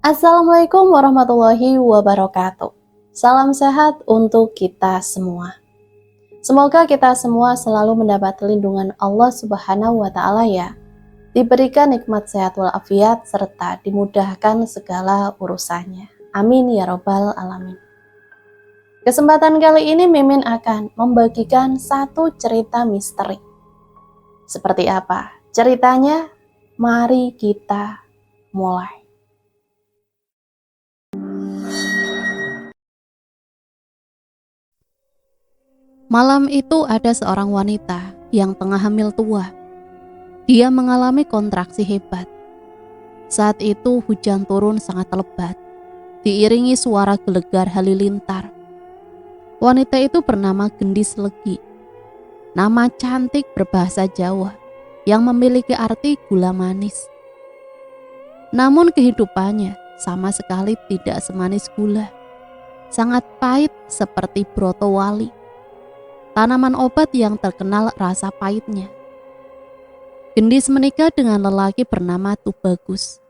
Assalamualaikum warahmatullahi wabarakatuh. Salam sehat untuk kita semua. Semoga kita semua selalu mendapat lindungan Allah Subhanahu wa Ta'ala ya. Diberikan nikmat sehat walafiat serta dimudahkan segala urusannya. Amin ya Robbal 'Alamin. Kesempatan kali ini Mimin akan membagikan satu cerita misteri. Seperti apa ceritanya? Mari kita mulai. Malam itu ada seorang wanita yang tengah hamil tua. Dia mengalami kontraksi hebat. Saat itu hujan turun sangat lebat, diiringi suara gelegar halilintar. Wanita itu bernama Gendis Legi. Nama cantik berbahasa Jawa yang memiliki arti gula manis. Namun kehidupannya sama sekali tidak semanis gula. Sangat pahit seperti broto wali, tanaman obat yang terkenal rasa pahitnya. Gendis menikah dengan lelaki bernama Tubagus.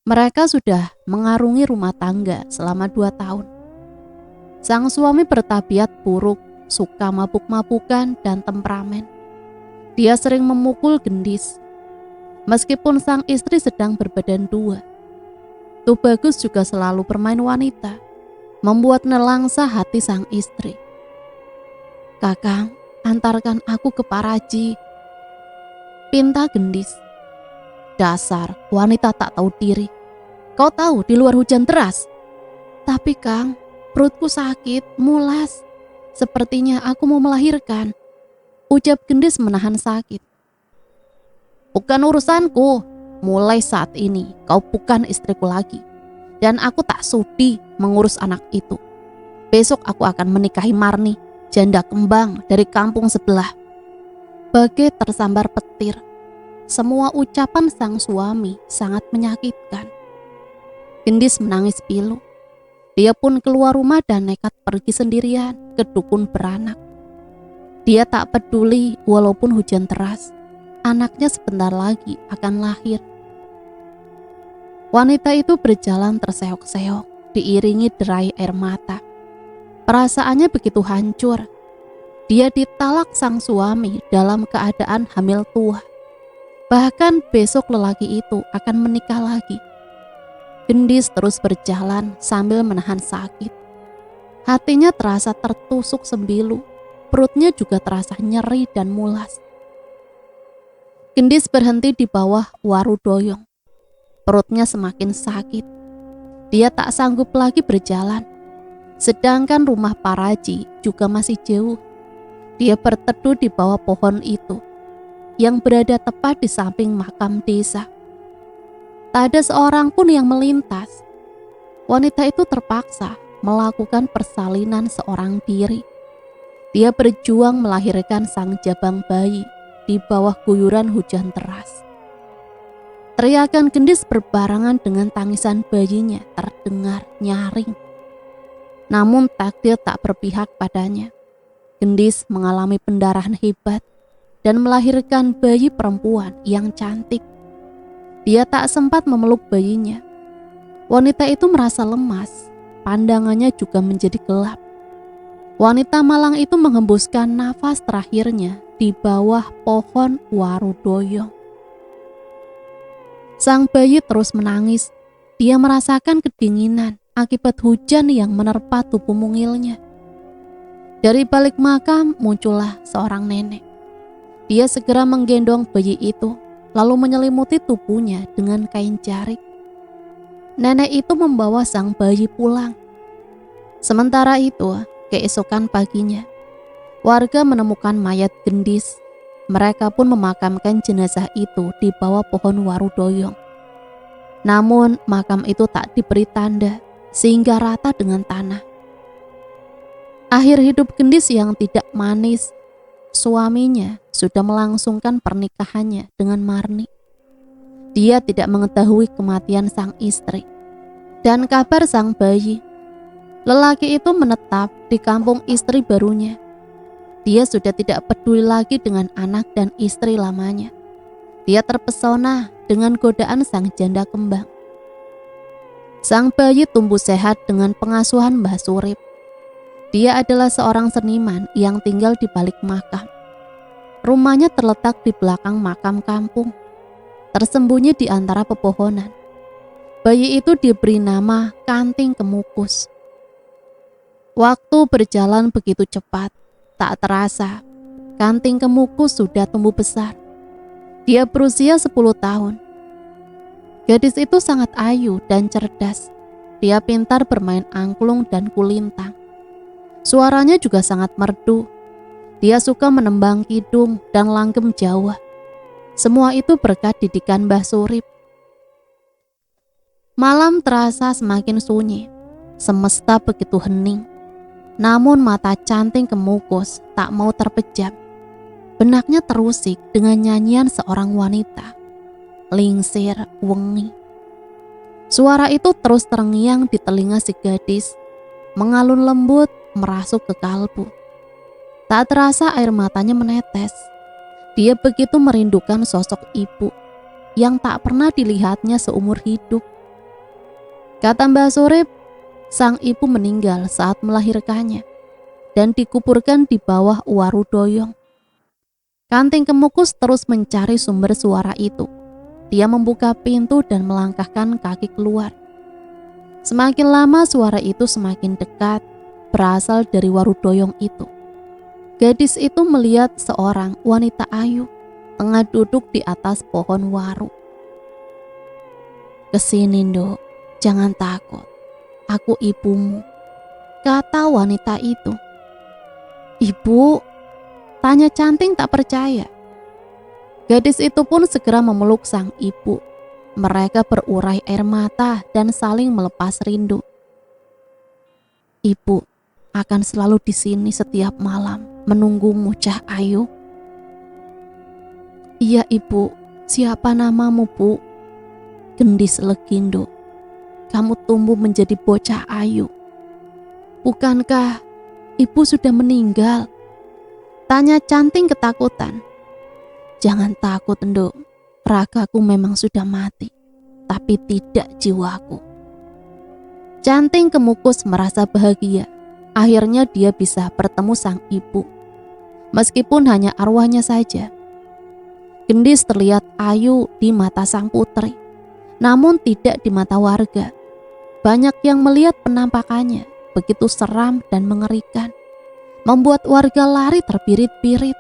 Mereka sudah mengarungi rumah tangga selama 2 tahun. Sang suami bertabiat buruk, suka mabuk-mabukan dan temperamen. Dia sering memukul Gendis. Meskipun sang istri sedang berbadan 2, Tubagus juga selalu bermain wanita, membuat nelangsa hati sang istri. "Kakang, antarkan aku ke Paraji," pinta Gendis. "Dasar wanita tak tahu diri. Kau tahu di luar hujan deras." "Tapi Kang, perutku sakit, mulas. Sepertinya aku mau melahirkan," ucap Gendis menahan sakit. "Bukan urusanku. Mulai saat ini kau bukan istriku lagi. Dan aku tak sudi mengurus anak itu. Besok aku akan menikahi Marni, janda kembang dari kampung sebelah." Bagai tersambar petir. Semua ucapan sang suami sangat menyakitkan. Gendis menangis pilu. Dia pun keluar rumah dan nekat pergi sendirian ke dukun beranak. Dia tak peduli walaupun hujan deras, anaknya sebentar lagi akan lahir. Wanita itu berjalan terseok-seok, diiringi derai air mata. Perasaannya begitu hancur. Dia ditalak sang suami dalam keadaan hamil tua. Bahkan besok lelaki itu akan menikah lagi. Gendis terus berjalan sambil menahan sakit. Hatinya terasa tertusuk sembilu, perutnya juga terasa nyeri dan mulas. Gendis berhenti di bawah waru doyong. Perutnya semakin sakit. Dia tak sanggup lagi berjalan. Sedangkan rumah Paraji juga masih jauh. Dia berteduh di bawah pohon itu, yang berada tepat di samping makam desa. Tak ada seorang pun yang melintas. Wanita itu terpaksa melakukan persalinan seorang diri. Dia berjuang melahirkan sang jabang bayi di bawah guyuran hujan deras. Teriakan Gendis berbarengan dengan tangisan bayinya terdengar nyaring. Namun takdir tak berpihak padanya. Gendis mengalami pendarahan hebat dan melahirkan bayi perempuan yang cantik. Dia tak sempat memeluk bayinya. Wanita itu merasa lemas, pandangannya juga menjadi gelap. Wanita malang itu menghembuskan nafas terakhirnya di bawah pohon waru doyong. Sang bayi terus menangis. Dia merasakan kedinginan akibat hujan yang menerpa tubuh mungilnya. Dari balik makam muncullah seorang nenek. Dia segera menggendong bayi itu, lalu menyelimuti tubuhnya dengan kain jarik. Nenek itu membawa sang bayi pulang. Sementara itu, keesokan paginya, warga menemukan mayat Gendis. Mereka pun memakamkan jenazah itu di bawah pohon waru doyong. Namun makam itu tak diberi tanda sehingga rata dengan tanah. Akhir hidup Gendis yang tidak manis, suaminya sudah melangsungkan pernikahannya dengan Marni. Dia tidak mengetahui kematian sang istri dan kabar sang bayi. Lelaki itu menetap di kampung istri barunya. Dia sudah tidak peduli lagi dengan anak dan istri lamanya. Dia terpesona dengan godaan sang janda kembang. Sang bayi tumbuh sehat dengan pengasuhan Mbah Surip. Dia adalah seorang seniman yang tinggal di balik makam. Rumahnya terletak di belakang makam kampung, tersembunyi di antara pepohonan. Bayi itu diberi nama Kanting Kemukus. Waktu berjalan begitu cepat, tak terasa Kanting Kemukus sudah tumbuh besar. Dia berusia 10 tahun. Gadis itu sangat ayu dan cerdas. Dia pintar bermain angklung dan kulintang. Suaranya juga sangat merdu. Dia suka menembang kidung dan langgem Jawa. Semua itu berkat didikan Mbah Surip. Malam terasa semakin sunyi. Semesta begitu hening. Namun mata Kanting Kemukus tak mau terpejam. Benaknya terusik dengan nyanyian seorang wanita. Lingsir wengi. Suara itu terus terngiang di telinga si gadis, mengalun lembut merasuk ke kalbu. Tak terasa air matanya menetes. Dia begitu merindukan sosok ibu yang tak pernah dilihatnya seumur hidup. Kata Mbah Surip, sang ibu meninggal saat melahirkannya dan dikuburkan di bawah Waru Doyong. Kanting Kemukus terus mencari sumber suara itu. Dia membuka pintu dan melangkahkan kaki keluar. Semakin lama suara itu semakin dekat, berasal dari Waru Doyong itu. Gadis itu melihat seorang wanita ayu tengah duduk di atas pohon waru. "Kesini, Nduk, jangan takut. Aku ibumu," kata wanita itu. "Ibu?" tanya Kanting tak percaya. Gadis itu pun segera memeluk sang ibu. Mereka berurai air mata dan saling melepas rindu. "Ibu akan selalu di sini setiap malam menunggumu, Cah Ayu." "Iya, Ibu. Siapa namamu, Bu?" "Gendis Legindo. Kamu tumbuh menjadi bocah ayu." "Bukankah Ibu sudah meninggal?" tanya Kanting ketakutan. "Jangan takut, Nduk. Ragaku memang sudah mati, tapi tidak jiwaku." Kanting Kemukus merasa bahagia. Akhirnya dia bisa bertemu sang ibu. Meskipun hanya arwahnya saja. Gendis terlihat ayu di mata sang putri, namun tidak di mata warga. Banyak yang melihat penampakannya begitu seram dan mengerikan, membuat warga lari terbirit-birit.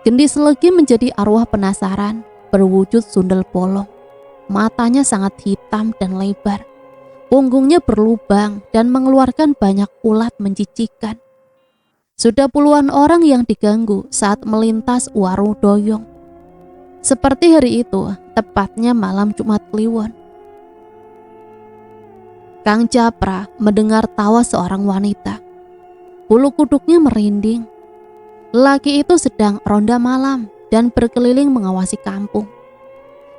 Gendis Legi menjadi arwah penasaran, berwujud sundel bolong. Matanya sangat hitam dan lebar. Punggungnya berlubang dan mengeluarkan banyak ulat menjijikkan. Sudah puluhan orang yang diganggu saat melintas Waru Doyong. Seperti hari itu, tepatnya malam Jumat Kliwon. Kang Japra mendengar tawa seorang wanita. Bulu kuduknya merinding. Lelaki itu sedang ronda malam dan berkeliling mengawasi kampung.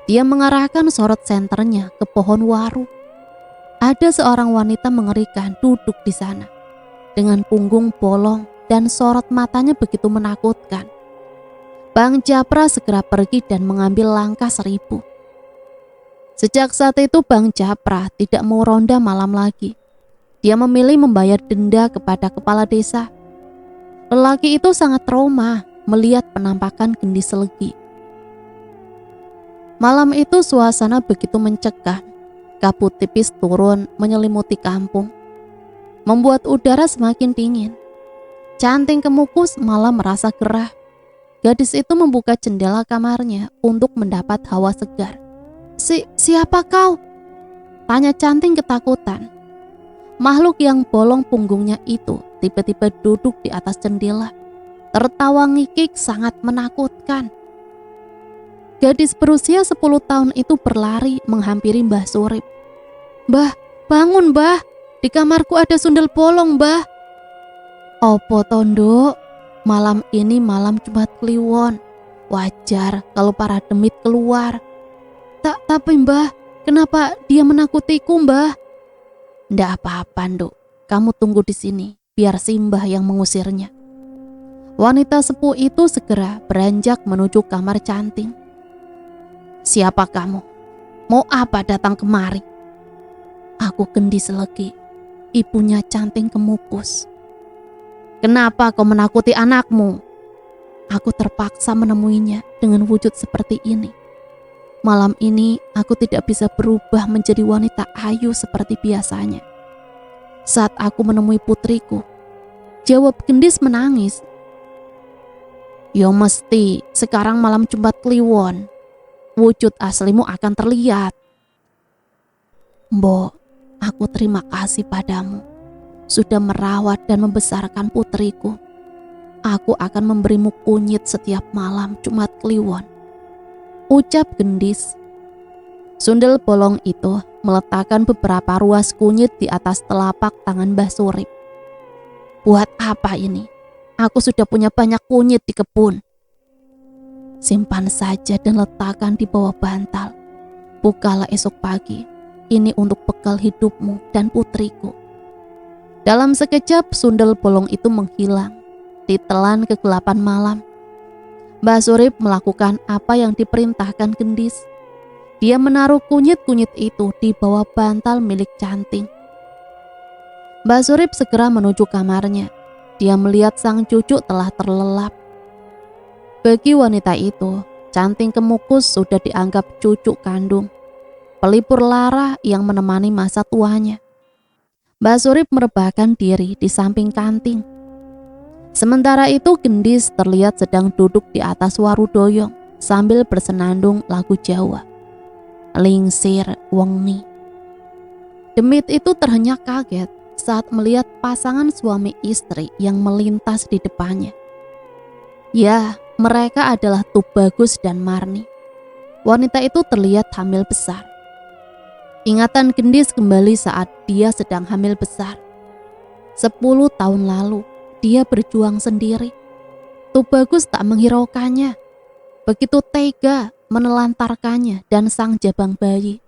Dia mengarahkan sorot senternya ke pohon waru. Ada seorang wanita mengerikan duduk di sana, dengan punggung bolong dan sorot matanya begitu menakutkan. Bang Japra segera pergi dan mengambil langkah 1000. Sejak saat itu Bang Japra tidak mau ronda malam lagi. Dia memilih membayar denda kepada kepala desa. Lelaki itu sangat trauma melihat penampakan Gendis Legi. Malam itu suasana begitu mencekam. Kabut tipis turun menyelimuti kampung, membuat udara semakin dingin. Kanting Kemukus malah merasa gerah. Gadis itu membuka jendela kamarnya untuk mendapat hawa segar. Siapa kau?" tanya Kanting ketakutan. Makhluk yang bolong punggungnya itu tiba-tiba duduk di atas jendela. Tertawa ngikik sangat menakutkan. Gadis berusia 10 tahun itu berlari menghampiri Mbah Surip. "Mbah, bangun Mbah, di kamarku ada sundel bolong Mbah." "Opo tondo, malam ini malam Jumat Kliwon. Wajar kalau para demit keluar." Tapi Mbah, kenapa dia menakutiku Mbah?" "Ndak apa-apa Nduk, kamu tunggu di sini, biar Simbah yang mengusirnya." Wanita sepuh itu segera beranjak menuju kamar Kanting. "Siapa kamu? Mau apa datang kemari?" Aku gendis legi. Ibunya Canting kemukus. Kenapa kau menakuti anakmu? Aku terpaksa menemuinya dengan wujud seperti ini. Malam ini aku tidak bisa berubah menjadi wanita ayu seperti biasanya. Saat aku menemui putriku, jawab gendis menangis. Yo mesti, sekarang malam Jumat Kliwon. Wujud aslimu akan terlihat. Mbok, aku terima kasih padamu. Sudah merawat dan membesarkan putriku. Aku akan memberimu kunyit setiap malam Jumat Kliwon, ucap gendis. Sundel bolong itu meletakkan beberapa ruas kunyit di atas telapak tangan Mbah Surip. Buat apa ini? Aku sudah punya banyak kunyit di kebun. Simpan saja dan letakkan di bawah bantal. Bukalah esok pagi. Ini untuk bekal hidupmu dan putriku. Dalam sekejap sundel bolong itu menghilang. Ditelan kegelapan malam. Mbah Surip melakukan apa yang diperintahkan gendis. Dia menaruh kunyit-kunyit itu di bawah bantal milik Canting. Mbah Surip segera menuju kamarnya. Dia melihat sang cucu telah terlelap. Bagi wanita itu, Canting kemukus sudah dianggap cucu kandung, pelipur lara yang menemani masa tuanya. Mbah Surip merebahkan diri di samping kanting. Sementara itu gendis terlihat sedang duduk di atas warudoyong sambil bersenandung lagu Jawa. Lingsir wengi. Demit itu terhenyak kaget saat melihat pasangan suami istri yang melintas di depannya. Ya, mereka adalah Tubagus dan Marni. Wanita itu terlihat hamil besar. Ingatan gendis kembali saat dia sedang hamil besar. 10 tahun lalu, dia berjuang sendiri. Tubagus tak menghiraukannya. Begitu tega menelantarkannya dan sang jabang bayi.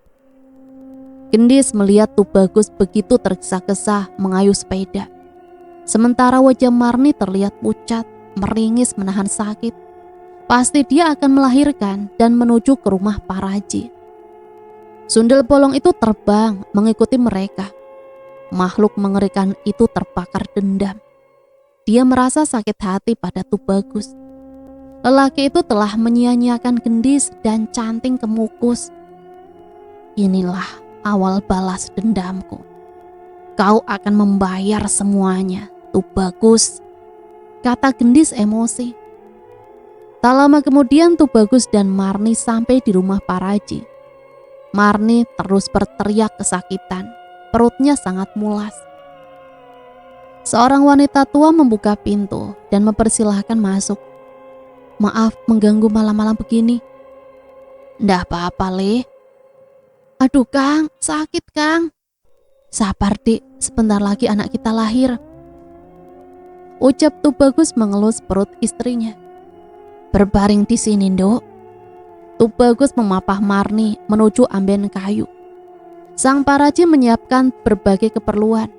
Gendis melihat Tubagus begitu tergesa-gesa mengayuh sepeda. Sementara wajah Marni terlihat pucat, meringis menahan sakit. Pasti dia akan melahirkan dan menuju ke rumah Paraji. Sundel bolong itu terbang mengikuti mereka. Makhluk mengerikan itu terbakar dendam. Dia merasa sakit hati pada Tubagus. Lelaki itu telah menyia-nyiakan gendis dan Canting kemukus. Inilah awal balas dendamku. Kau akan membayar semuanya, Tubagus, kata gendis emosi. Tak lama kemudian Tubagus dan Marni sampai di rumah Paraji. Marni terus berteriak kesakitan, perutnya sangat mulas. Seorang wanita tua membuka pintu dan mempersilahkan masuk. Maaf mengganggu malam-malam begini. Ndak apa-apa, Le. Aduh Kang, sakit Kang. Sabar Dik, sebentar lagi anak kita lahir. Ucap Tubagus mengelus perut istrinya. Berbaring di sini, Nduk. Tubagus memapah Marni menuju amben kayu. Sang Paraji menyiapkan berbagai keperluan.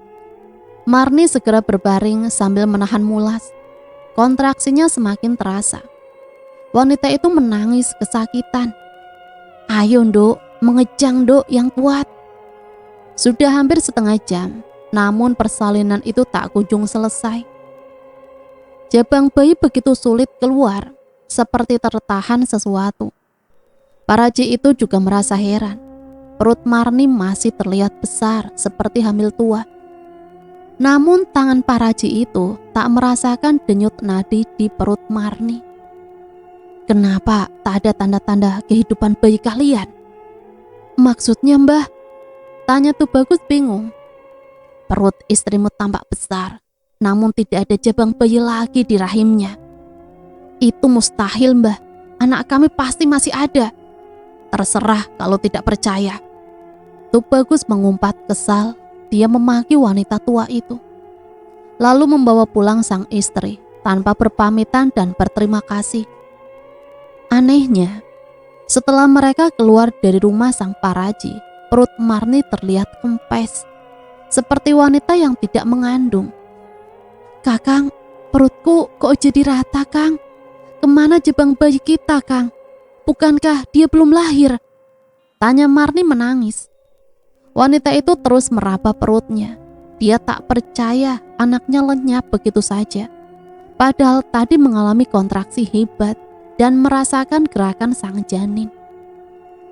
Marni segera berbaring sambil menahan mulas. Kontraksinya semakin terasa. Wanita itu menangis kesakitan. Ayo Nduk, mengejang Nduk yang kuat. Sudah hampir setengah jam, namun persalinan itu tak kunjung selesai. Jabang bayi begitu sulit keluar, seperti tertahan sesuatu. Paraji itu juga merasa heran. Perut Marni masih terlihat besar seperti hamil tua. Namun tangan Paraji itu tak merasakan denyut nadi di perut Marni. Kenapa tak ada tanda-tanda kehidupan bayi kalian? Maksudnya Mbah? Tanya Tubagus bingung. Perut istrimu tampak besar, namun tidak ada jabang bayi lagi di rahimnya. Itu mustahil Mbah, anak kami pasti masih ada. Terserah kalau tidak percaya. Tubagus mengumpat kesal, dia memaki wanita tua itu. Lalu membawa pulang sang istri tanpa berpamitan dan berterima kasih. Anehnya, setelah mereka keluar dari rumah sang Paraji, perut Marni terlihat kempes, seperti wanita yang tidak mengandung. Kakang, perutku kok jadi rata Kang? Kemana jabang bayi kita Kang? Bukankah dia belum lahir? Tanya Marni menangis. Wanita itu terus meraba perutnya. Dia tak percaya anaknya lenyap begitu saja. Padahal tadi mengalami kontraksi hebat dan merasakan gerakan sang janin.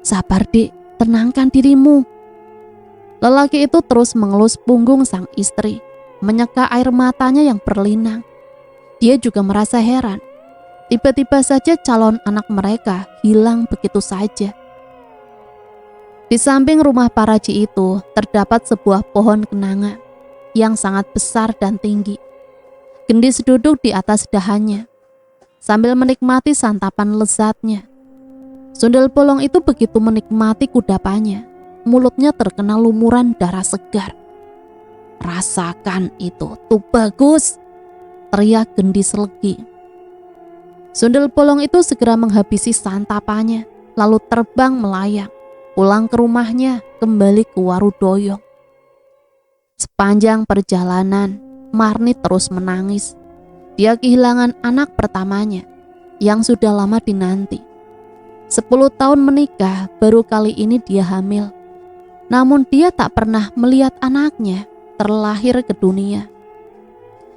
Sabar Dek, tenangkan dirimu. Lelaki itu terus mengelus punggung sang istri, menyeka air matanya yang berlinang. Dia juga merasa heran. Tiba-tiba saja calon anak mereka hilang begitu saja. Di samping rumah Paraji itu terdapat sebuah pohon kenanga yang sangat besar dan tinggi. Gendis duduk di atas dahannya sambil menikmati santapan lezatnya. Sundel bolong itu begitu menikmati kudapannya, mulutnya terkena lumuran darah segar. Rasakan itu, tuh bagus, teriak Gendis legi. Sundel bolong itu segera menghabisi santapannya, lalu terbang melayang, pulang ke rumahnya, kembali ke Warudoyong. Sepanjang perjalanan, Marni terus menangis. Dia kehilangan anak pertamanya yang sudah lama dinanti. 10 tahun menikah, baru kali ini dia hamil. Namun dia tak pernah melihat anaknya terlahir ke dunia.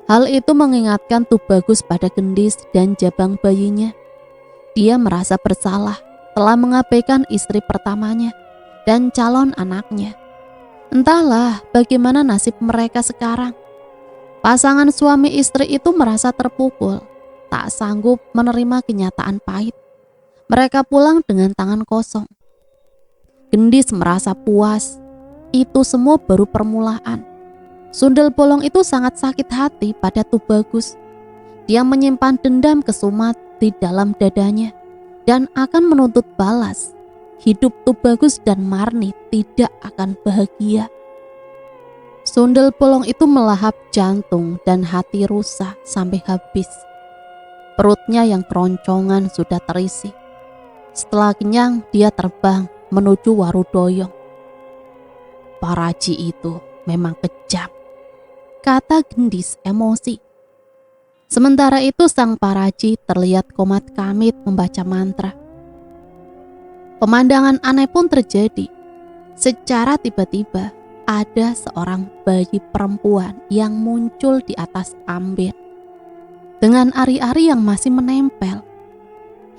Hal itu mengingatkan Tubagus pada Gendis dan jabang bayinya. Dia merasa bersalah telah mengabaikan istri pertamanya dan calon anaknya. Entahlah bagaimana nasib mereka sekarang. Pasangan suami istri itu merasa terpukul, tak sanggup menerima kenyataan pahit. Mereka pulang dengan tangan kosong. Gendis merasa puas. Itu semua baru permulaan. Sundel bolong itu sangat sakit hati pada Tubagus. Dia menyimpan dendam kesumat di dalam dadanya dan akan menuntut balas. Hidup Tubagus dan Marni tidak akan bahagia. Sundel bolong itu melahap jantung dan hati rusa sampai habis. Perutnya yang keroncongan sudah terisi. Setelah kenyang, dia terbang menuju Warudoyong. Paraji itu memang kejam, kata Gendis emosi. Sementara itu sang Paraji terlihat komat kamit membaca mantra. Pemandangan aneh pun terjadi. Secara tiba-tiba ada seorang bayi perempuan yang muncul di atas ambit dengan ari-ari yang masih menempel.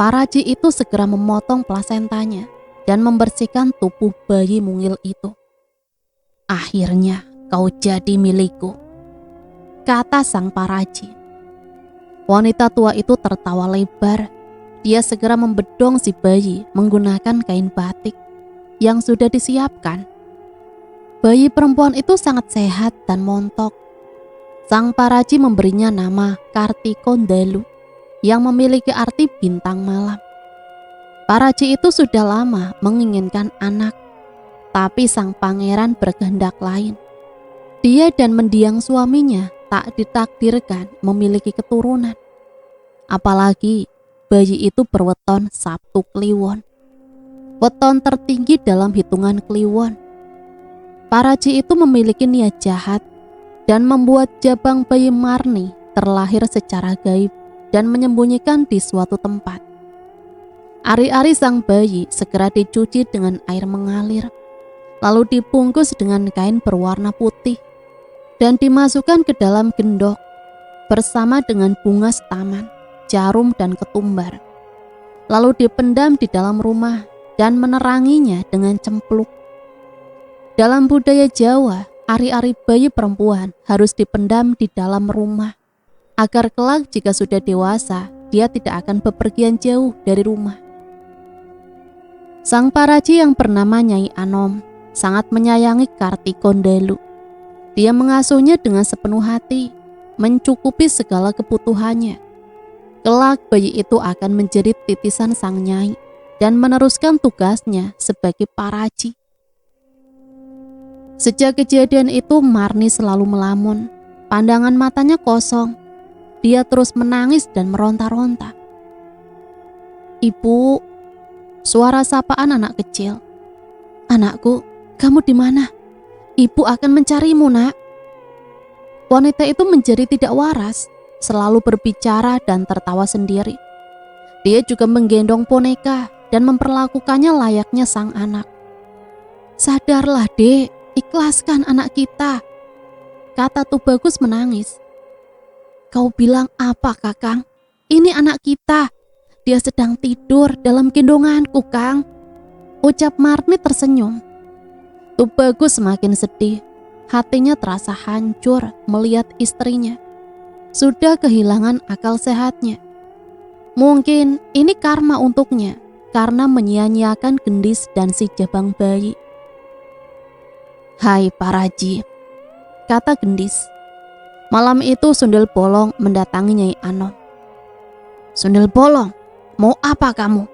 Paraji itu segera memotong plasentanya dan membersihkan tubuh bayi mungil itu. Akhirnya kau jadi milikku, kata sang Paraji. Wanita tua itu tertawa lebar. Dia segera membedong si bayi menggunakan kain batik yang sudah disiapkan. Bayi perempuan itu sangat sehat dan montok. Sang Paraji memberinya nama Kartikondalu yang memiliki arti bintang malam. Paraji itu sudah lama menginginkan anak, tapi sang pangeran berkehendak lain. Dia dan mendiang suaminya tak ditakdirkan memiliki keturunan. Apalagi bayi itu berweton Sabtu Kliwon, weton tertinggi dalam hitungan Kliwon. Paraji itu memiliki niat jahat dan membuat jabang bayi Marni terlahir secara gaib dan menyembunyikan di suatu tempat. Ari-ari sang bayi segera dicuci dengan air mengalir, lalu dibungkus dengan kain berwarna putih dan dimasukkan ke dalam gendok bersama dengan bunga setaman, jarum dan ketumbar. Lalu dipendam di dalam rumah dan meneranginya dengan cempluk. Dalam budaya Jawa, ari-ari bayi perempuan harus dipendam di dalam rumah agar kelak jika sudah dewasa, dia tidak akan bepergian jauh dari rumah. Sang Paraji yang bernama Nyai Anom sangat menyayangi Kartikondalu. Dia mengasuhnya dengan sepenuh hati, mencukupi segala kebutuhannya. Kelak bayi itu akan menjadi titisan sang nyai dan meneruskan tugasnya sebagai Paraji. Sejak kejadian itu Marni selalu melamun, pandangan matanya kosong. Dia terus menangis dan meronta-ronta. Ibu, suara sapaan anak kecil. Anakku, kamu di mana? Ibu akan mencarimu, nak. Wanita itu menjadi tidak waras, selalu berbicara dan tertawa sendiri. Dia juga menggendong boneka dan memperlakukannya layaknya sang anak. Sadarlah dek, ikhlaskan anak kita, kata Tubagus menangis. Kau bilang apa kakang? Ini anak kita, dia sedang tidur dalam gendonganku kang, ucap Marni tersenyum. Tubagus semakin sedih, hatinya terasa hancur melihat istrinya sudah kehilangan akal sehatnya. Mungkin ini karma untuknya karena menyia-nyiakan Gendis dan si jabang bayi. Hai Paraji, kata Gendis. Malam itu Sundel Bolong mendatangi Nyai Anom. Sundel Bolong, mau apa kamu?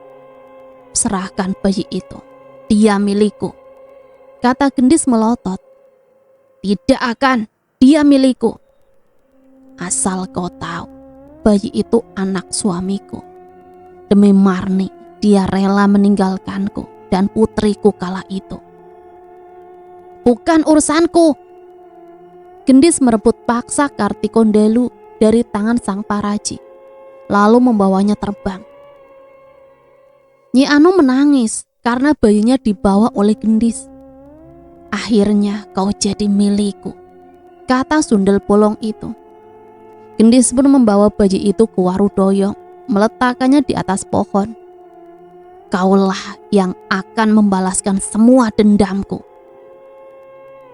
Serahkan bayi itu, dia milikku, kata Gendis melotot. Tidak akan, dia milikku. Asal kau tahu, bayi itu anak suamiku. Demi Marni, dia rela meninggalkanku dan putriku kala itu. Bukan urusanku. Gendis merebut paksa Kartikondalu dari tangan sang Paraji, lalu membawanya terbang. Nyi Anom menangis karena bayinya dibawa oleh Gendis. Akhirnya kau jadi milikku, kata Sundel Bolong itu. Gendis pun membawa bayi itu ke Warudoyong, meletakkannya di atas pohon. Kaulah yang akan membalaskan semua dendamku.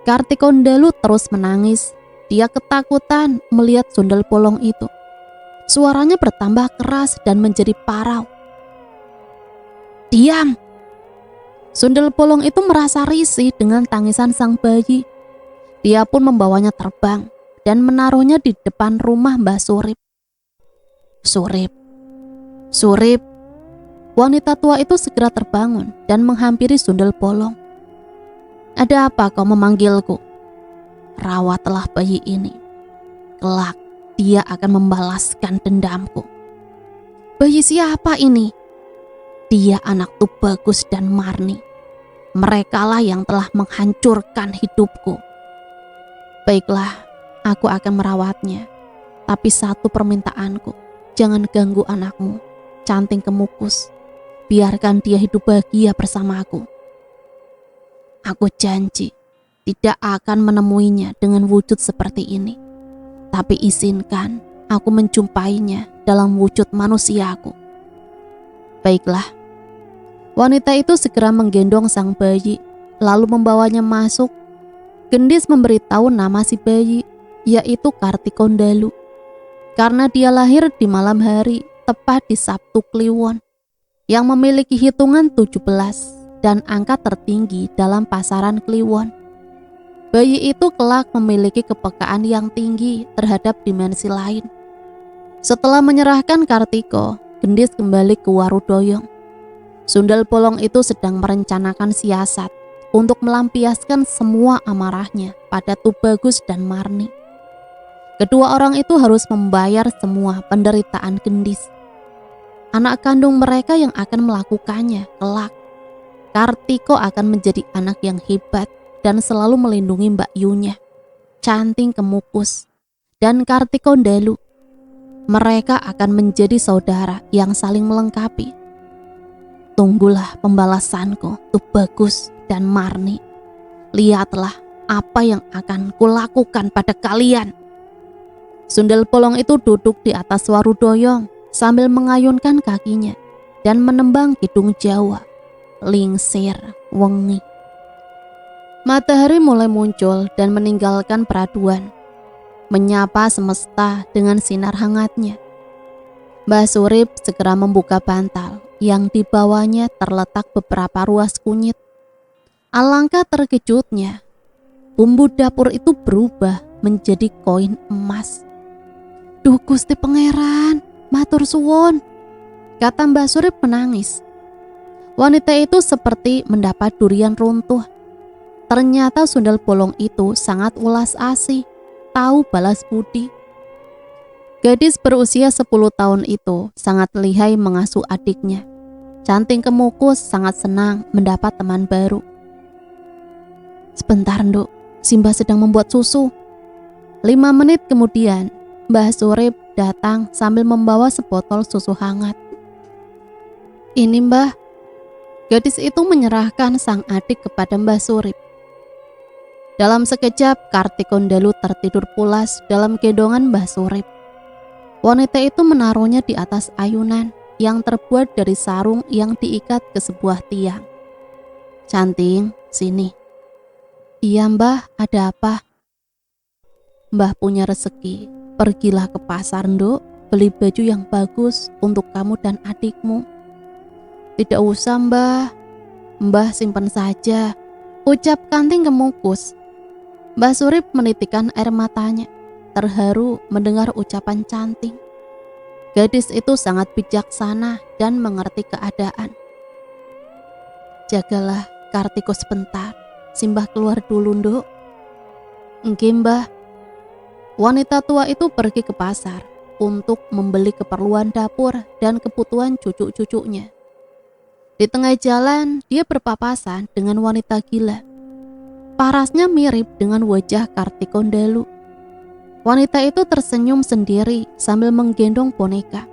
Kartikondalu terus menangis. Dia ketakutan melihat Sundel Bolong itu. Suaranya bertambah keras dan menjadi parau. Diam! Sundel Bolong itu merasa risih dengan tangisan sang bayi. Dia pun membawanya terbang dan menaruhnya di depan rumah Mbah Surip. Surip, Surip. Wanita tua itu segera terbangun dan menghampiri Sundel Bolong. Ada apa kau memanggilku? Rawatlah bayi ini. Kelak dia akan membalaskan dendamku. Bayi siapa ini? Dia anak Tubagus dan Marni. Merekalah yang telah menghancurkan hidupku. Baiklah, aku akan merawatnya. Tapi satu permintaanku, jangan ganggu anakmu, Canting Kemukus. Biarkan dia hidup bahagia bersamaku. Aku janji tidak akan menemuinya dengan wujud seperti ini. Tapi izinkan aku menjumpainya dalam wujud manusiaku. Baiklah. Wanita itu segera menggendong sang bayi, lalu membawanya masuk. Gendis memberitahu nama si bayi, yaitu Kartikondalu. Karena dia lahir di malam hari, tepat di Sabtu Kliwon, yang memiliki hitungan 17 dan angka tertinggi dalam pasaran Kliwon. Bayi itu kelak memiliki kepekaan yang tinggi terhadap dimensi lain. Setelah menyerahkan Kartiko, Gendis kembali ke Warudoyong. Sundel Bolong itu sedang merencanakan siasat untuk melampiaskan semua amarahnya pada Tubagus dan Marni. Kedua orang itu harus membayar semua penderitaan Gendis. Anak kandung mereka yang akan melakukannya kelak. Kartiko akan menjadi anak yang hebat dan selalu melindungi Mbak Yunya, Canting Kemukus, dan Kartikondalu. Mereka akan menjadi saudara yang saling melengkapi. Tunggulah pembalasanku, Tubagus dan Marni. Lihatlah apa yang akan kulakukan pada kalian. Sundel Bolong itu duduk di atas Warudoyong sambil mengayunkan kakinya dan menembang kidung Jawa, lingsir, wengi. Matahari mulai muncul dan meninggalkan peraduan, menyapa semesta dengan sinar hangatnya. Mbah Surip segera membuka bantal yang di bawahnya terletak beberapa ruas kunyit. Alangkah terkejutnya, bumbu dapur itu berubah menjadi koin emas. Duh Gusti Pangeran, matur suwun, kata Mbah Surip menangis. Wanita itu seperti mendapat durian runtuh. Ternyata Sundel Bolong itu sangat ulas asih, tahu balas budi. Gadis berusia 10 tahun itu sangat lihai mengasuh adiknya. Canting Kemukus sangat senang mendapat teman baru. Sebentar Nduk, Simba sedang membuat susu. 5 menit kemudian, Mbah Surip datang sambil membawa sebotol susu hangat. Ini Mbah, Gadis itu menyerahkan sang adik kepada Mbah Surip. Dalam sekejap, Kartikondalu tertidur pulas dalam gendongan Mbah Surip. Wanita itu menaruhnya di atas ayunan yang terbuat dari sarung yang diikat ke sebuah tiang. "Canting, sini." "Iya Mbah, ada apa?" "Mbah punya rezeki. Pergilah ke pasar, Nduk, beli baju yang bagus untuk kamu dan adikmu." "Tidak usah Mbah, Mbah simpan saja," ucap Kanting kemukus. Mbah Surip menitikkan air matanya, terharu mendengar ucapan Canting. Gadis itu sangat bijaksana dan mengerti keadaan. "Jagalah Kartiko sebentar, Simbah keluar dulu, Nduk." "Nggih Mbah." Wanita tua itu pergi ke pasar untuk membeli keperluan dapur dan kebutuhan cucu-cucunya. Di tengah jalan, dia berpapasan dengan wanita gila. Parasnya mirip dengan wajah Kartikondalu. Wanita itu tersenyum sendiri sambil menggendong boneka.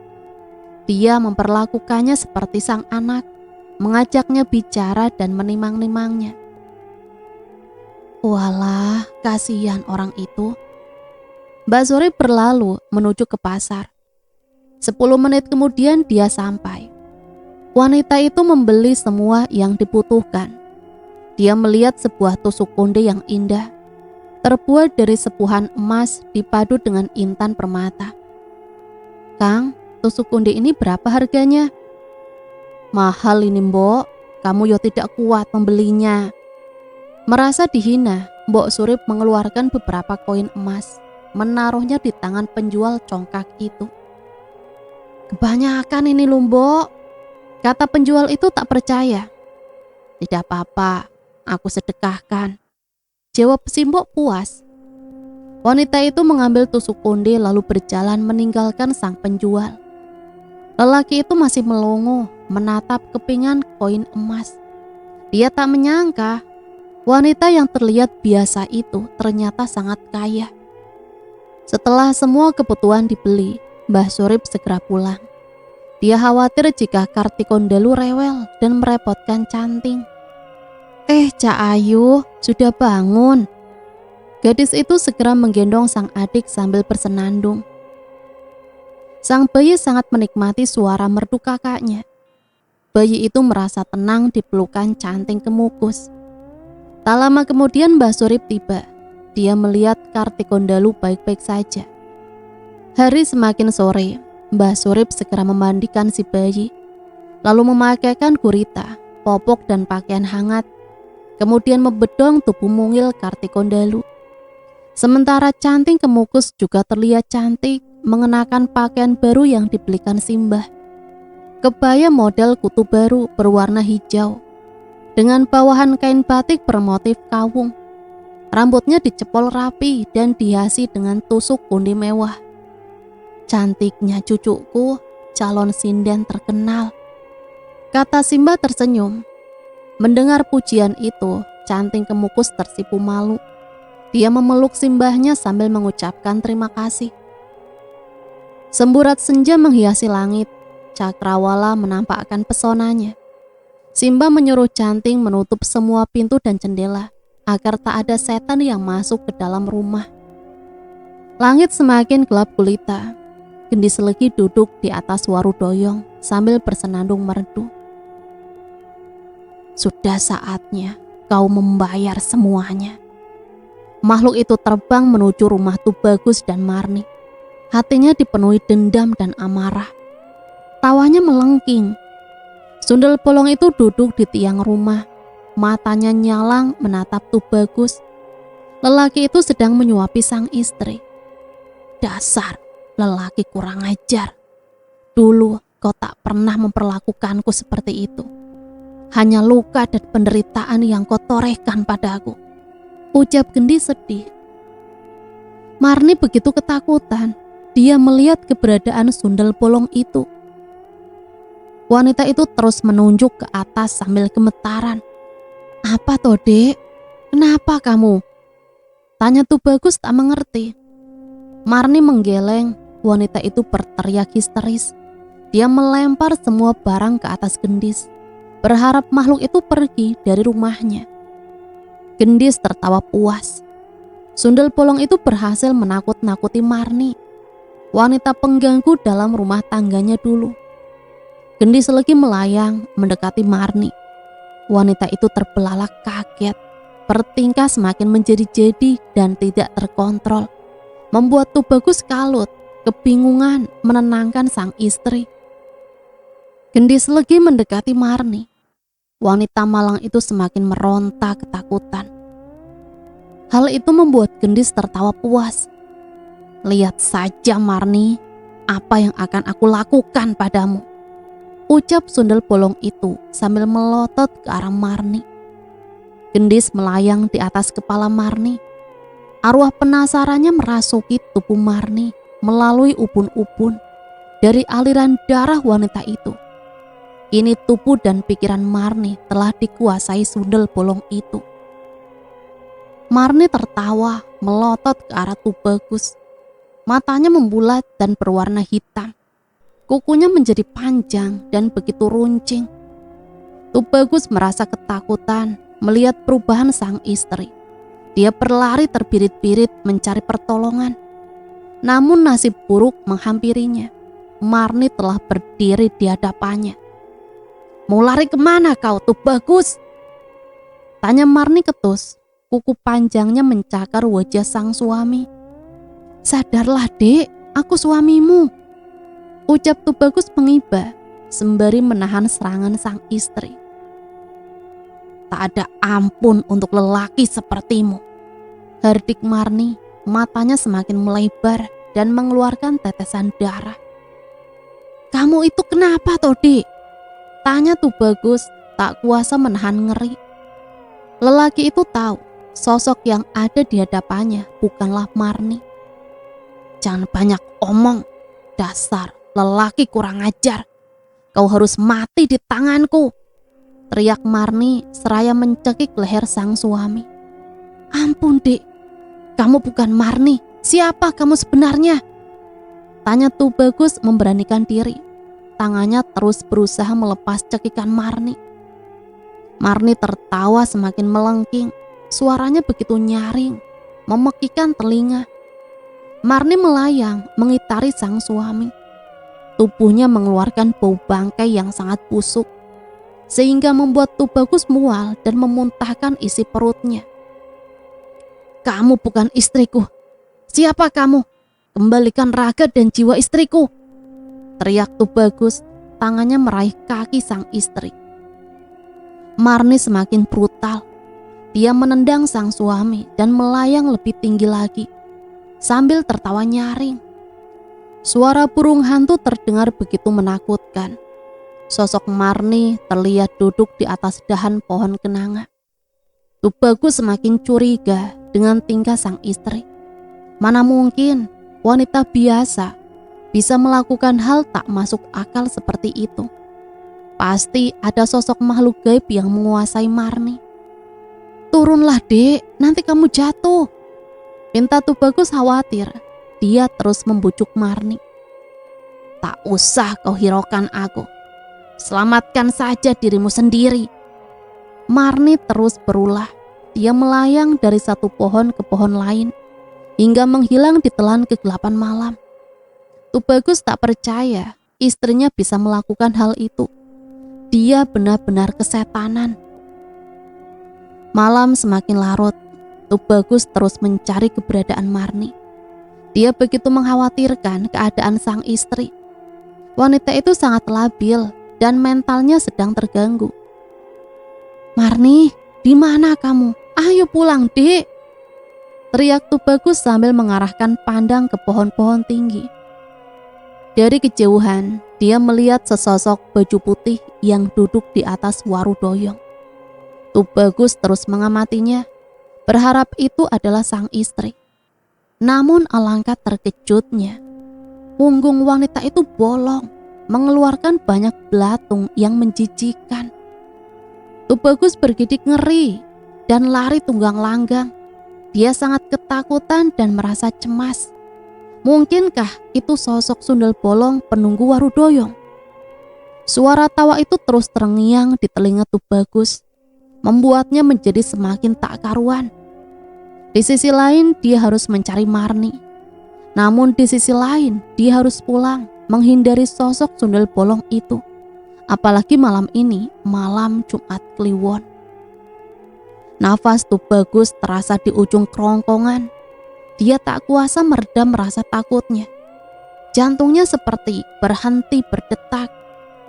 Dia memperlakukannya seperti sang anak, mengajaknya bicara dan menimang-nimangnya. Walah, kasihan orang itu. Mbak Surip berlalu menuju ke pasar. 10 menit kemudian dia sampai. Wanita itu membeli semua yang dibutuhkan. Dia melihat sebuah tusuk konde yang indah, terbuat dari sepuhan emas dipadu dengan intan permata. "Kang, tusuk konde ini berapa harganya?" "Mahal ini Mbok, kamu yo tidak kuat membelinya." Merasa dihina, Mbok Surip mengeluarkan beberapa koin emas, menaruhnya di tangan penjual congkak itu. "Kebanyakan ini lho Mbok," kata penjual itu tak percaya. "Tidak apa-apa, aku sedekahkan," jawab si Mbok puas. Wanita itu mengambil tusuk konde lalu berjalan meninggalkan sang penjual. Lelaki itu masih melongo menatap kepingan koin emas. Dia tak menyangka wanita yang terlihat biasa itu ternyata sangat kaya. Setelah semua kebutuhan dibeli, Mbah Surip segera pulang. Dia khawatir jika Kartikondalu rewel dan merepotkan Canting. Cak Ayu, sudah bangun." Gadis itu segera menggendong sang adik sambil bersenandung. Sang bayi sangat menikmati suara merdu kakaknya. Bayi itu merasa tenang di pelukan Canting kemukus. Tak lama kemudian Mbah Surip tiba. Dia melihat Kartikondalu baik-baik saja. Hari semakin sore, Mbah Surip segera memandikan si bayi, lalu memakaikan gurita, popok dan pakaian hangat. Kemudian membedong tubuh mungil Kartikondalu. Sementara Canting kemukus juga terlihat cantik mengenakan pakaian baru yang dibelikan Simbah. Kebaya model kutu baru berwarna hijau dengan bawahan kain batik bermotif kawung. Rambutnya dicepol rapi dan dihiasi dengan tusuk konde mewah. "Cantiknya cucuku, calon sinden terkenal," kata Simbah tersenyum. Mendengar pujian itu, Canting kemukus tersipu malu. Dia memeluk Simbahnya sambil mengucapkan terima kasih. Semburat senja menghiasi langit. Cakrawala menampakkan pesonanya. Simbah menyuruh Canting menutup semua pintu dan jendela agar tak ada setan yang masuk ke dalam rumah. Langit semakin gelap gulita. Gendis Legi duduk di atas waru doyong sambil bersenandung merdu. "Sudah saatnya kau membayar semuanya." Makhluk itu terbang menuju rumah Tubagus dan Marni. Hatinya dipenuhi dendam dan amarah. Tawanya melengking. Sundel bolong itu duduk di tiang rumah. Matanya nyalang menatap Tubagus. Lelaki itu sedang menyuapi sang istri. "Dasar lelaki kurang ajar. Dulu kau tak pernah memperlakukanku seperti itu. Hanya luka dan penderitaan yang kau torehkan padaku," ucap Gendis sedih. Marni begitu ketakutan. Dia melihat keberadaan sundel bolong itu. Wanita itu terus menunjuk ke atas sambil gemetaran. "Apa toh, Dek? Kenapa kamu?" tanya Tubagus tak mengerti. Marni menggeleng. Wanita itu berteriak histeris. Dia melempar semua barang ke atas Gendis. berharap makhluk itu pergi dari rumahnya. Gendis tertawa puas. Sundel bolong itu berhasil menakut-nakuti Marni, wanita pengganggu dalam rumah tangganya dulu. Gendis lagi melayang mendekati Marni. Wanita itu terbelalak kaget, bertingkah semakin menjadi-jadi dan tidak terkontrol, membuat Tubagus kalut, kebingungan menenangkan sang istri. Gendis lagi mendekati Marni. Wanita malang itu semakin meronta ketakutan. Hal itu membuat Gendis tertawa puas. Lihat saja Marni, apa yang akan aku lakukan padamu, ucap sundel bolong itu sambil melotot ke arah Marni. Gendis melayang di atas kepala Marni. Arwah penasarannya merasuki tubuh Marni melalui ubun-ubun dari aliran darah wanita itu. Ini tubuh dan pikiran Marni telah dikuasai sundel bolong itu. Marni tertawa melotot ke arah Tubagus. Matanya membulat dan berwarna hitam. Kukunya menjadi panjang dan begitu runcing. Tubagus merasa ketakutan melihat perubahan sang istri. Dia berlari terbirit-birit mencari pertolongan. Namun nasib buruk menghampirinya. Marni telah berdiri di hadapannya. Mau lari kemana kau, Tubagus? Tanya Marni ketus. Kuku panjangnya mencakar wajah sang suami. Sadarlah dek, aku suamimu, ucap Tubagus mengiba sembari menahan serangan sang istri. Tak ada ampun untuk lelaki sepertimu, hardik Marni, matanya semakin melebar dan mengeluarkan tetesan darah. Kamu itu kenapa toh dek? Tanya Tubagus tak kuasa menahan ngeri. Lelaki itu tahu sosok yang ada di hadapannya bukanlah Marni. Jangan banyak omong, dasar lelaki kurang ajar. Kau harus mati di tanganku, teriak Marni seraya mencekik leher sang suami. Ampun dek, kamu bukan Marni. Siapa kamu sebenarnya? Tanya Tubagus memberanikan diri. Tangannya terus berusaha melepas cekikan Marni. Marni tertawa semakin melengking. Suaranya begitu nyaring, memekikan telinga. Marni melayang mengitari sang suami. Tubuhnya mengeluarkan bau bangkai yang sangat busuk, sehingga membuat Tubagus mual dan memuntahkan isi perutnya. Kamu bukan istriku. Siapa kamu? Kembalikan raga dan jiwa istriku, teriak Tubagus, tangannya meraih kaki sang istri. Marni semakin brutal. Dia menendang sang suami dan melayang lebih tinggi lagi, sambil tertawa nyaring. Suara burung hantu terdengar begitu menakutkan. Sosok Marni terlihat duduk di atas dahan pohon kenanga. Tubagus semakin curiga dengan tingkah sang istri. Mana mungkin wanita biasa bisa melakukan hal tak masuk akal seperti itu. Pasti ada sosok makhluk gaib yang menguasai Marni. Turunlah dek, nanti kamu jatuh, pinta Tubagus khawatir. Dia terus membujuk Marni. Tak usah kau hiraukan aku, selamatkan saja dirimu sendiri. Marni terus berulah. Dia melayang dari satu pohon ke pohon lain hingga menghilang ditelan kegelapan malam. Tubagus tak percaya istrinya bisa melakukan hal itu. Dia benar-benar kesetanan. Malam semakin larut. Tubagus terus mencari keberadaan Marni. Dia begitu mengkhawatirkan keadaan sang istri. Wanita itu sangat labil dan mentalnya sedang terganggu. Marni, di mana kamu? Ayo pulang, dek, teriak Tubagus sambil mengarahkan pandang ke pohon-pohon tinggi. Dari kejauhan, dia melihat sesosok baju putih yang duduk di atas waru doyong. Tubagus terus mengamatinya, berharap itu adalah sang istri. Namun alangkah terkejutnya, punggung wanita itu bolong, mengeluarkan banyak belatung yang menjijikan. Tubagus bergidik ngeri dan lari tunggang langgang. Dia sangat ketakutan dan merasa cemas. Mungkinkah itu sosok sundel bolong penunggu waru doyong? Suara tawa itu terus terngiang di telinga Tubagus, membuatnya menjadi semakin tak karuan. Di sisi lain dia harus mencari Marni. Namun di sisi lain dia harus pulang, menghindari sosok sundel bolong itu. Apalagi malam ini, malam Jumat Kliwon. Nafas Tubagus terasa di ujung kerongkongan. Dia tak kuasa meredam rasa takutnya. Jantungnya seperti berhenti berdetak,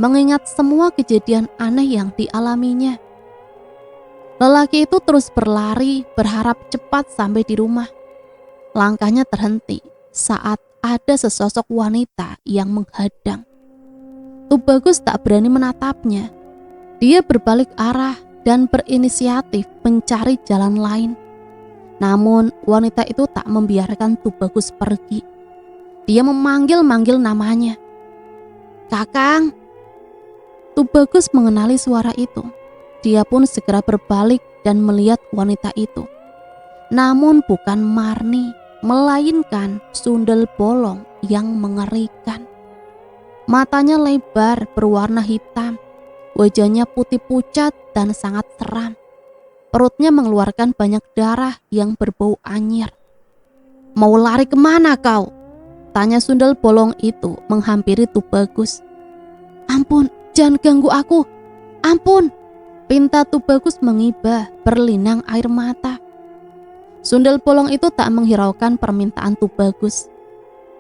mengingat semua kejadian aneh yang dialaminya. Lelaki itu terus berlari, berharap cepat sampai di rumah. Langkahnya terhenti saat ada sesosok wanita yang menghadang. Tubagus tak berani menatapnya. Dia berbalik arah dan berinisiatif mencari jalan lain. Namun wanita itu tak membiarkan Tubagus pergi. Dia memanggil-manggil namanya. "Kakang." Tubagus mengenali suara itu. Dia pun segera berbalik dan melihat wanita itu. Namun bukan Marni, melainkan sundel bolong yang mengerikan. Matanya lebar berwarna hitam, wajahnya putih pucat dan sangat seram. Perutnya mengeluarkan banyak darah yang berbau anyir. "Mau lari kemana kau?" tanya sundel bolong itu menghampiri Tubagus. "Ampun, jangan ganggu aku. Ampun," pinta Tubagus mengibah berlinang air mata. Sundel bolong itu tak menghiraukan permintaan Tubagus.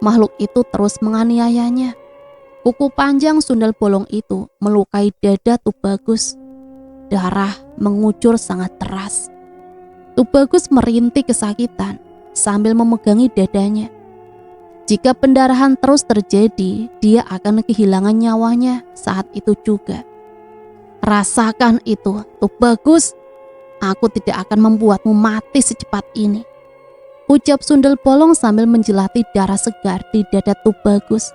Makhluk itu terus menganiayanya. Kuku panjang sundel bolong itu melukai dada Tubagus. Darah mengucur sangat deras. Tubagus merintih kesakitan sambil memegangi dadanya. Jika pendarahan terus terjadi, dia akan kehilangan nyawanya saat itu juga. "Rasakan itu, Tubagus. Aku tidak akan membuatmu mati secepat ini," ucap sundel bolong sambil menjelati darah segar di dada Tubagus.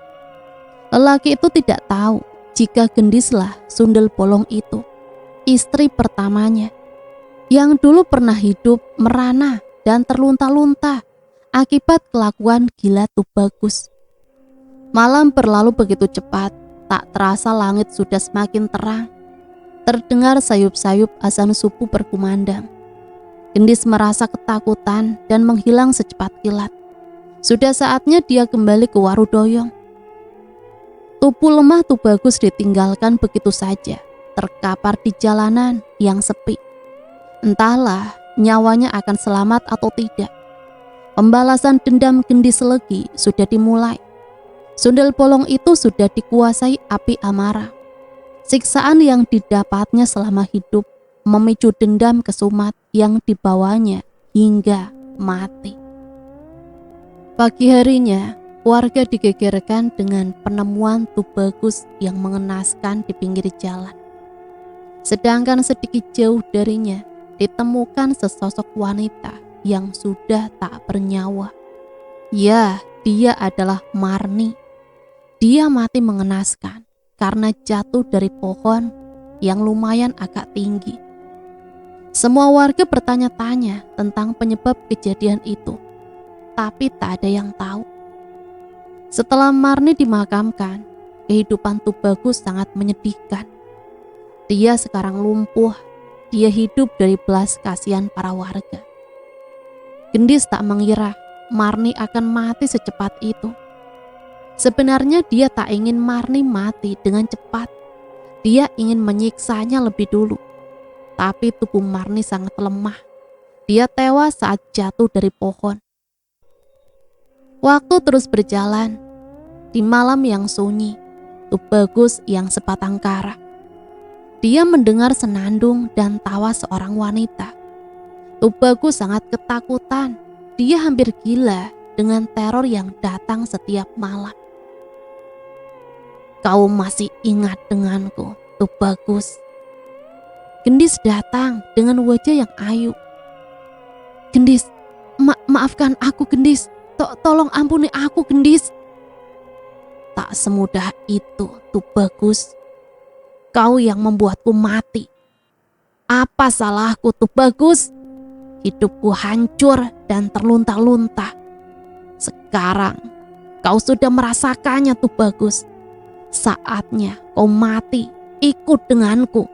Lelaki itu tidak tahu jika Gendislah sundel bolong itu, istri pertamanya, yang dulu pernah hidup merana dan terlunta-lunta akibat kelakuan gila Tubagus. Malam berlalu begitu cepat, tak terasa langit sudah semakin terang. Terdengar sayup-sayup azan subuh berkumandang. Gendis merasa ketakutan dan menghilang secepat kilat. Sudah saatnya dia kembali ke Warudoyong. Tubuh lemah Tubagus ditinggalkan begitu saja, terkapar di jalanan yang sepi. Entahlah nyawanya akan selamat atau tidak. Pembalasan dendam Gendis Legi sudah dimulai. Sundel bolong itu sudah dikuasai api amarah. Siksaan yang didapatnya selama hidup memicu dendam kesumat yang dibawanya hingga mati. Pagi harinya, warga digegerkan dengan penemuan Tubagus yang mengenaskan di pinggir jalan. Sedangkan sedikit jauh darinya ditemukan sesosok wanita yang sudah tak bernyawa. Ya, dia adalah Marni. Dia mati mengenaskan karena jatuh dari pohon yang lumayan agak tinggi. Semua warga bertanya-tanya tentang penyebab kejadian itu, tapi tak ada yang tahu. Setelah Marni dimakamkan, kehidupan Tubagus sangat menyedihkan. Dia sekarang lumpuh, dia hidup dari belas kasihan para warga. Gendis tak mengira Marni akan mati secepat itu. Sebenarnya dia tak ingin Marni mati dengan cepat. Dia ingin menyiksanya lebih dulu. Tapi tubuh Marni sangat lemah. Dia tewas saat jatuh dari pohon. Waktu terus berjalan. Di malam yang sunyi, Tubagus yang sebatang kara. Dia mendengar senandung dan tawa seorang wanita. Tubagus sangat ketakutan. Dia hampir gila dengan teror yang datang setiap malam. "Kau masih ingat denganku, Tubagus?" Gendis datang dengan wajah yang ayu. "Gendis, maafkan aku Gendis. Tolong ampuni aku Gendis." "Tak semudah itu, Tubagus. Kau yang membuatku mati. Apa salahku, Tubagus? Hidupku hancur dan terlunta-lunta. Sekarang kau sudah merasakannya, Tubagus. Saatnya kau mati, ikut denganku.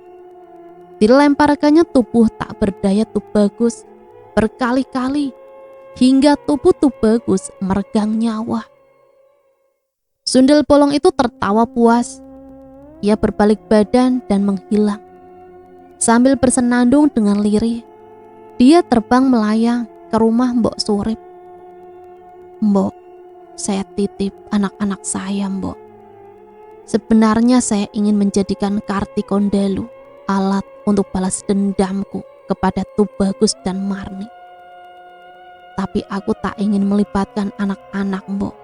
Dilemparkannya tubuh tak berdaya Tubagus berkali-kali hingga tubuh Tubagus meregang nyawa. Sundel bolong itu tertawa puas. Ia berbalik badan dan menghilang. Sambil bersenandung dengan lirih, dia terbang melayang ke rumah Mbok Surip. Mbok, saya titip anak-anak saya, Mbok. Sebenarnya saya ingin menjadikan Kartikondalu alat untuk balas dendamku kepada Tubagus dan Marni. Tapi aku tak ingin melibatkan anak-anak, Mbok.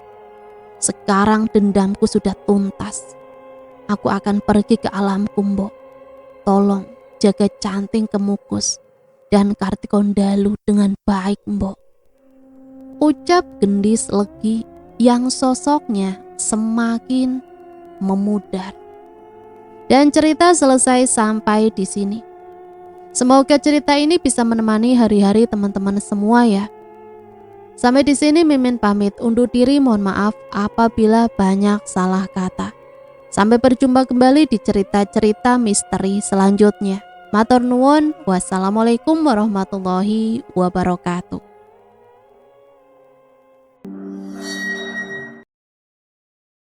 Sekarang dendamku sudah tuntas. Aku akan pergi ke alamku, Mbok. Tolong jaga Canting Kemukus dan Kartikondalu dengan baik, Mbok. Ucap gendis Legi yang sosoknya semakin memudar. Dan cerita selesai sampai di sini. Semoga cerita ini bisa menemani hari-hari teman-teman semua ya. Sampai di sini Mimin pamit undur diri, mohon maaf apabila banyak salah kata. Sampai berjumpa kembali di cerita-cerita misteri selanjutnya. Matur nuwun, wassalamualaikum warahmatullahi wabarakatuh.